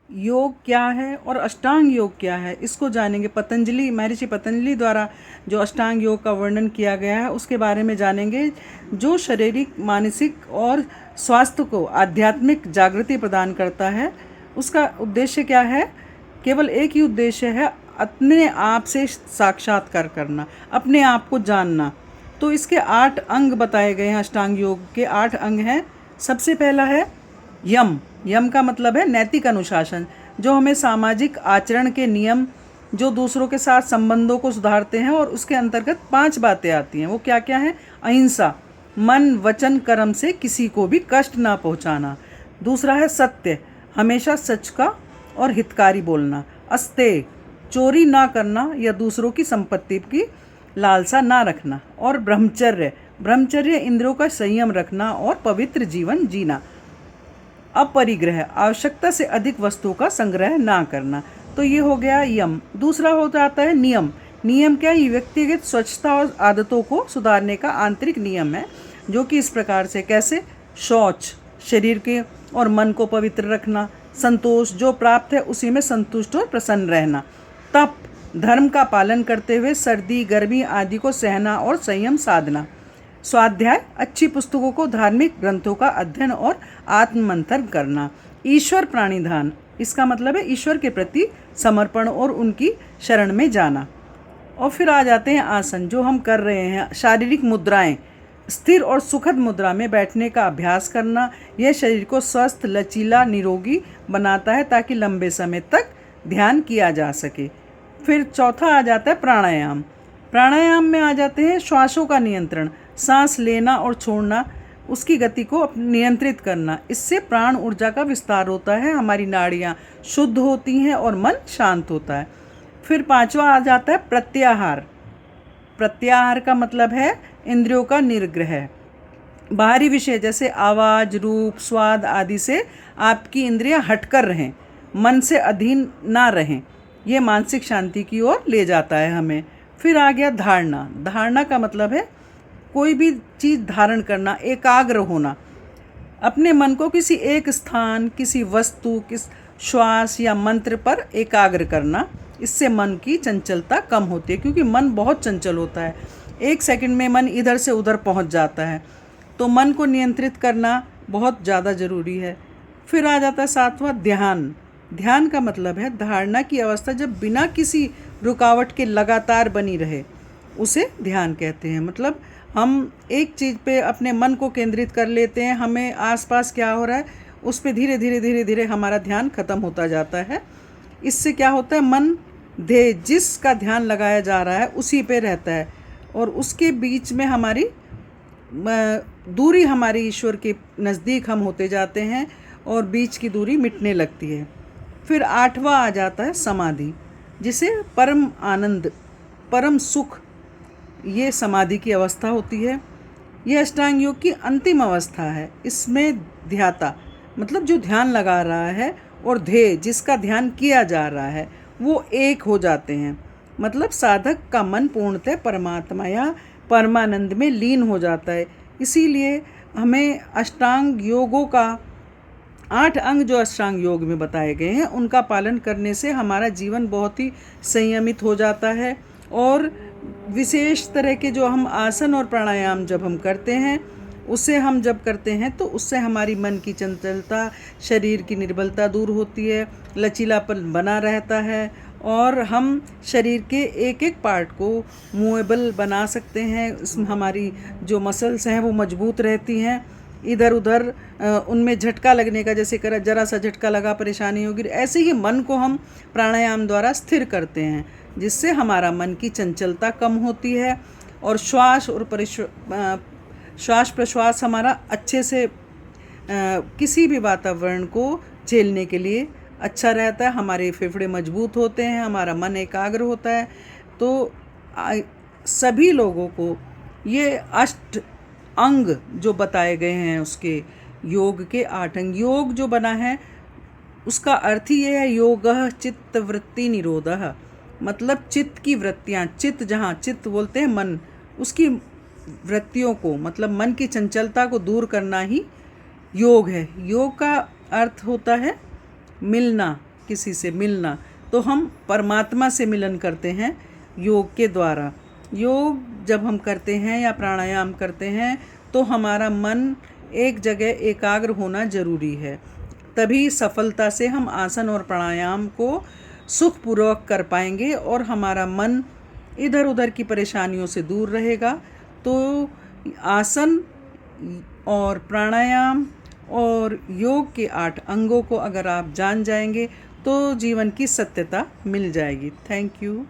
योग क्या है और अष्टांग योग क्या है, इसको जानेंगे। पतंजलि, महर्षि पतंजलि द्वारा जो अष्टांग योग का वर्णन किया गया है उसके बारे में जानेंगे, जो शारीरिक, मानसिक और स्वास्थ्य को आध्यात्मिक जागृति प्रदान करता है। उसका उद्देश्य क्या है? केवल एक ही उद्देश्य है, अपने आप से साक्षात्कार करना, अपने आप को जानना। तो इसके 8 अंग बताए गए हैं। अष्टांग योग के 8 अंग हैं। सबसे पहला है यम। यम का मतलब है नैतिक अनुशासन, जो हमें सामाजिक आचरण के नियम, जो दूसरों के साथ संबंधों को सुधारते हैं। और उसके अंतर्गत 5 बातें आती हैं। वो क्या क्या हैं? अहिंसा, मन वचन कर्म से किसी को भी कष्ट ना पहुंचाना। दूसरा है सत्य, हमेशा सच का और हितकारी बोलना। अस्तेय, चोरी ना करना या दूसरों की संपत्ति की लालसा ना रखना। और ब्रह्मचर्य, ब्रह्मचर्य इंद्रियों का संयम रखना और पवित्र जीवन जीना। अपरिग्रह, आवश्यकता से अधिक वस्तुओं का संग्रह ना करना। तो ये हो गया यम। दूसरा हो जाता है नियम। नियम क्या? ये व्यक्तिगत स्वच्छता और आदतों को सुधारने का आंतरिक नियम है, जो कि इस प्रकार से, कैसे? शौच, शरीर के और मन को पवित्र रखना। संतोष, जो प्राप्त है उसी में संतुष्ट और प्रसन्न रहना। तप, धर्म का पालन करते हुए सर्दी गर्मी आदि को सहना और संयम साधना। स्वाध्याय, अच्छी पुस्तकों को, धार्मिक ग्रंथों का अध्ययन और आत्ममंथन करना। ईश्वर प्राणिधान, इसका मतलब है ईश्वर के प्रति समर्पण और उनकी शरण में जाना। और फिर आ जाते हैं आसन, जो हम कर रहे हैं। शारीरिक मुद्राएं, स्थिर और सुखद मुद्रा में बैठने का अभ्यास करना। यह शरीर को स्वस्थ, लचीला, निरोगी बनाता है, ताकि लंबे समय तक ध्यान किया जा सके। फिर चौथा आ जाता है प्राणायाम। प्राणायाम में आ जाते हैं श्वासों का नियंत्रण, सांस लेना और छोड़ना, उसकी गति को नियंत्रित करना। इससे प्राण ऊर्जा का विस्तार होता है, हमारी नाड़ियाँ शुद्ध होती हैं और मन शांत होता है। फिर पांचवा आ जाता है प्रत्याहार। प्रत्याहार का मतलब है इंद्रियों का निग्रह। बाहरी विषय जैसे आवाज़, रूप, स्वाद आदि से आपकी इंद्रियां हटकर रहें, मन से अधीन ना रहें। ये मानसिक शांति की ओर ले जाता है हमें। फिर आ गया धारणा। धारणा का मतलब है कोई भी चीज़ धारण करना, एकाग्र होना। अपने मन को किसी एक स्थान, किसी वस्तु, किस श्वास या मंत्र पर एकाग्र करना। इससे मन की चंचलता कम होती है, क्योंकि मन बहुत चंचल होता है। 1 सेकंड में मन इधर से उधर पहुंच जाता है। तो मन को नियंत्रित करना बहुत ज़्यादा ज़रूरी है। फिर आ जाता है 7वां ध्यान। ध्यान का मतलब है धारणा की अवस्था, जब बिना किसी रुकावट के लगातार बनी रहे, उसे ध्यान कहते हैं। मतलब हम एक चीज़ पे अपने मन को केंद्रित कर लेते हैं, हमें आसपास क्या हो रहा है उस पे धीरे धीरे धीरे धीरे हमारा ध्यान खत्म होता जाता है। इससे क्या होता है? मन ध्येय, जिसका ध्यान लगाया जा रहा है उसी पे रहता है, और उसके बीच में हमारी दूरी, हमारी ईश्वर के नज़दीक हम होते जाते हैं और बीच की दूरी मिटने लगती है। फिर 8वां आ जाता है समाधि, जिसे परम आनंद, परम सुख, ये समाधि की अवस्था होती है। ये अष्टांग योग की अंतिम अवस्था है। इसमें ध्याता, मतलब जो ध्यान लगा रहा है, और ध्येय, जिसका ध्यान किया जा रहा है, वो एक हो जाते हैं। मतलब साधक का मन पूर्णतः परमात्मा या परमानंद में लीन हो जाता है। इसीलिए हमें अष्टांग योगों का 8 अंग जो अष्टांग योग में बताए गए हैं, उनका पालन करने से हमारा जीवन बहुत ही संयमित हो जाता है। और विशेष तरह के जो हम आसन और प्राणायाम जब हम करते हैं, उसे हम जब करते हैं तो उससे हमारी मन की चंचलता, शरीर की निर्बलता दूर होती है, लचीलापन बना रहता है, और हम शरीर के एक एक पार्ट को मूवेबल बना सकते हैं। इसमें हमारी जो मसल्स हैं वो मजबूत रहती हैं। इधर उधर उनमें झटका लगने का, जैसे कर जरा सा झटका लगा परेशानी होगी, ऐसे ही मन को हम प्राणायाम द्वारा स्थिर करते हैं, जिससे हमारा मन की चंचलता कम होती है। और श्वास प्रश्वास हमारा अच्छे से किसी भी वातावरण को झेलने के लिए अच्छा रहता है। हमारे फेफड़े मजबूत होते हैं, हमारा मन एकाग्र होता है। तो सभी लोगों को ये 8 अंग जो बताए गए हैं, उसके योग के 8 अंग, योग जो बना है उसका अर्थ ही ये है, योगः चित्त वृत्ति निरोधः। मतलब चित्त की वृत्तियाँ, चित्त, जहाँ चित्त बोलते हैं मन, उसकी वृत्तियों को, मतलब मन की चंचलता को दूर करना ही योग है। योग का अर्थ होता है मिलना, किसी से मिलना, तो हम परमात्मा से मिलन करते हैं योग के द्वारा। योग जब हम करते हैं या प्राणायाम करते हैं तो हमारा मन एक जगह एकाग्र होना ज़रूरी है, तभी सफलता से हम आसन और प्राणायाम को सुखपूर्वक कर पाएंगे और हमारा मन इधर उधर की परेशानियों से दूर रहेगा। तो आसन और प्राणायाम और योग के 8 अंगों को अगर आप जान जाएंगे तो जीवन की सत्यता मिल जाएगी। Thank you.